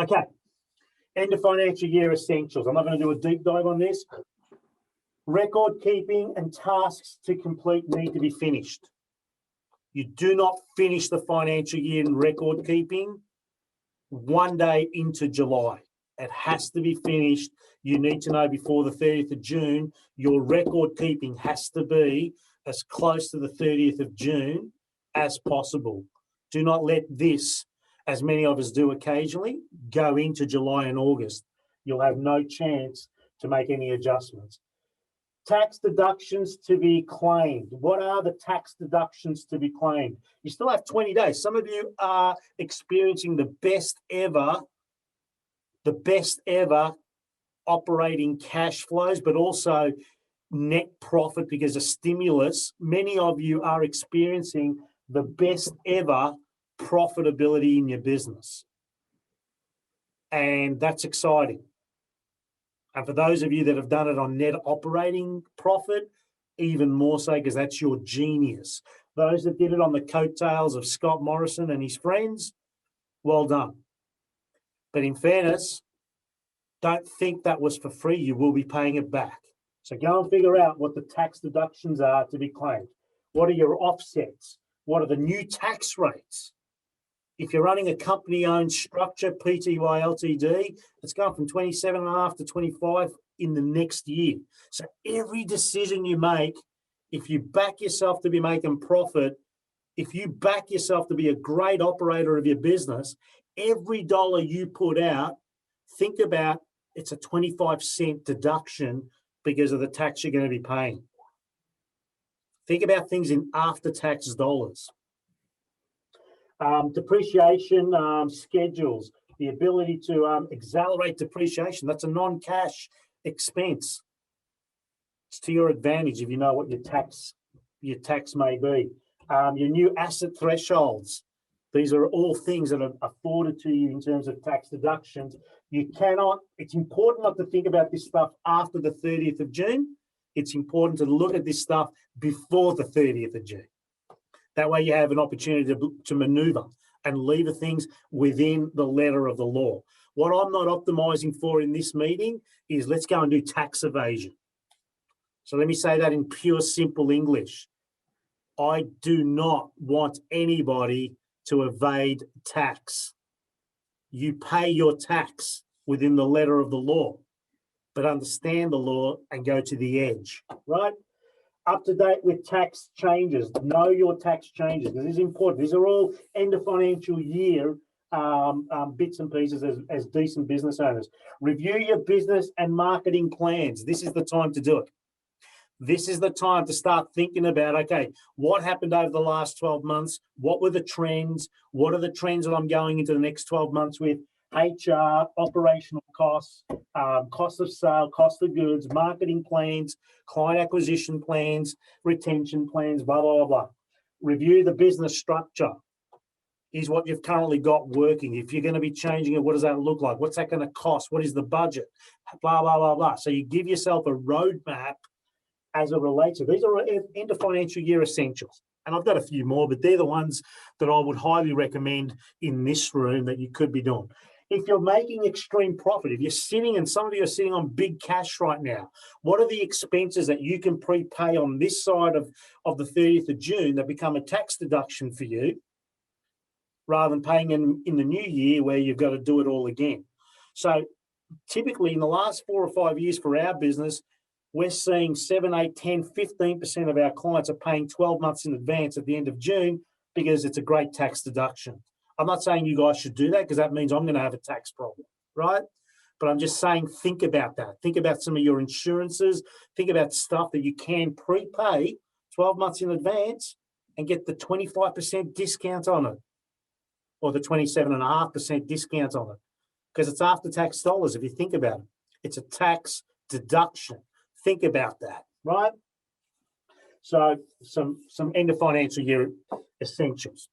Okay, end of financial year essentials. I'm not going to do a deep dive on this. Record keeping and tasks to complete need to be finished. You do not finish the financial year in record keeping one day into July. It has to be finished. You need to know before the 30th of June, your record keeping has to be as close to the 30th of June as possible. Do not let this, as many of us do occasionally, go into July and August. You'll have no chance to make any adjustments. Tax deductions to be claimed. What are the tax deductions to be claimed? You still have 20 days. Some of you are experiencing the best ever operating cash flows, but also net profit because of stimulus. Many of you are experiencing the best ever profitability in your business. And that's exciting. And for those of you that have done it on net operating profit, even more so because that's your genius. Those that did it on the coattails of Scott Morrison and his friends, well done. But in fairness, don't think that was for free. You will be paying it back. So go and figure out what the tax deductions are to be claimed. What are your offsets? What are the new tax rates? If you're running a company-owned structure, PTY Ltd, it's going from 27.5 to 25 in the next year. So every decision you make, if you back yourself to be making profit, if you back yourself to be a great operator of your business, every dollar you put out, think about it's a 25-cent deduction because of the tax you're going to be paying. Think about things in after-tax dollars. Depreciation schedules, the ability to accelerate depreciation. That's a non-cash expense. It's to your advantage if you know what your tax may be. Your new asset thresholds. These are all things that are afforded to you in terms of tax deductions. It's important not to think about this stuff after the 30th of June. It's important to look at this stuff before the 30th of June. That way you have an opportunity to maneuver and lever things within the letter of the law. What I'm not optimizing for in this meeting is let's go and do tax evasion. So let me say that in pure, simple English. I do not want anybody to evade tax. You pay your tax within the letter of the law, but understand the law and go to the edge, right? Up to date with tax changes. Know your tax changes. This is important. These are all end of financial year bits and pieces as decent business owners. Review your business and marketing plans. This is the time to do it. This is the time to start thinking about, okay, what happened over the last 12 months? What were the trends? What are the trends that I'm going into the next 12 months with? HR, operational costs, cost of sale, cost of goods, marketing plans, client acquisition plans, retention plans, blah, blah, blah, blah. Review the business structure. Is what you've currently got working. If you're going to be changing it, what does that look like? What's that going to cost? What is the budget? Blah, blah, blah, blah. So you give yourself a roadmap as it relates to. These are end of financial year essentials. And I've got a few more, but they're the ones that I would highly recommend in this room that you could be doing. If you're making extreme profit, if you're sitting, and some of you are sitting on big cash right now, what are the expenses that you can prepay on this side of the 30th of June that become a tax deduction for you rather than paying in the new year where you've got to do it all again? So typically in the last 4 or 5 years for our business, we're seeing 7, 8, 10, 15% of our clients are paying 12 months in advance at the end of June because it's a great tax deduction. I'm not saying you guys should do that because that means I'm going to have a tax problem, right? But I'm just saying think about that. Think about some of your insurances. Think about stuff that you can prepay 12 months in advance and get the 25% discount on it or the 27.5% discount on it because it's after-tax dollars if you think about it. It's a tax deduction. Think about that, right? So some end of financial year essentials.